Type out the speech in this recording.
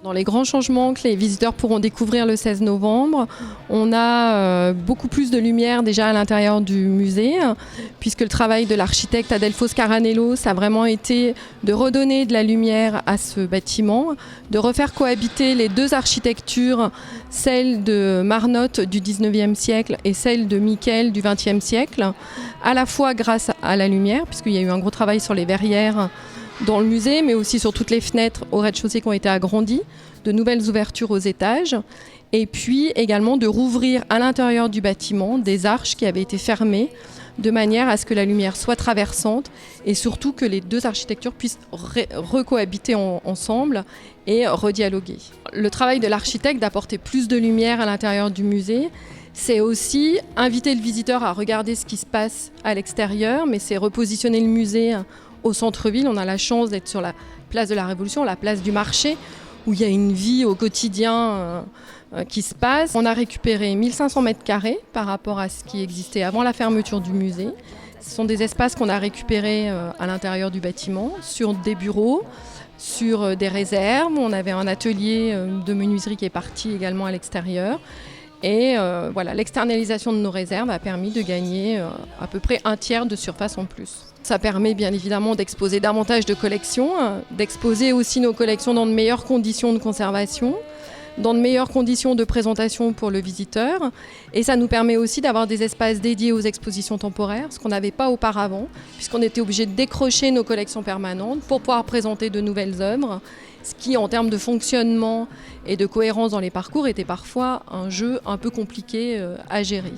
Dans les grands changements que les visiteurs pourront découvrir le 16 novembre, on a beaucoup plus de lumière déjà à l'intérieur du musée, puisque le travail de l'architecte Adelfos Caranello, ça a vraiment été de redonner de la lumière à ce bâtiment, de refaire cohabiter les deux architectures, celle de Marnotte du 19e siècle et celle de Miquel du 20e siècle, à la fois grâce à la lumière, puisqu'il y a eu un gros travail sur les verrières dans le musée, mais aussi sur toutes les fenêtres au rez-de-chaussée qui ont été agrandies, de nouvelles ouvertures aux étages, et puis également de rouvrir à l'intérieur du bâtiment des arches qui avaient été fermées, de manière à ce que la lumière soit traversante et surtout que les deux architectures puissent recohabiter ensemble et redialoguer. Le travail de l'architecte d'apporter plus de lumière à l'intérieur du musée, c'est aussi inviter le visiteur à regarder ce qui se passe à l'extérieur, mais c'est repositionner le musée au centre-ville. On a la chance d'être sur la place de la Révolution, la place du marché, où il y a une vie au quotidien qui se passe. On a récupéré 1500 mètres carrés par rapport à ce qui existait avant la fermeture du musée. Ce sont des espaces qu'on a récupérés à l'intérieur du bâtiment, sur des bureaux, sur des réserves. On avait un atelier de menuiserie qui est parti également à l'extérieur. Et voilà, l'externalisation de nos réserves a permis de gagner à peu près un tiers de surface en plus. Ça permet bien évidemment d'exposer davantage de collections, d'exposer aussi nos collections dans de meilleures conditions de conservation, dans de meilleures conditions de présentation pour le visiteur. Et ça nous permet aussi d'avoir des espaces dédiés aux expositions temporaires, ce qu'on n'avait pas auparavant, puisqu'on était obligé de décrocher nos collections permanentes pour pouvoir présenter de nouvelles œuvres, ce qui, en termes de fonctionnement et de cohérence dans les parcours, était parfois un jeu un peu compliqué à gérer.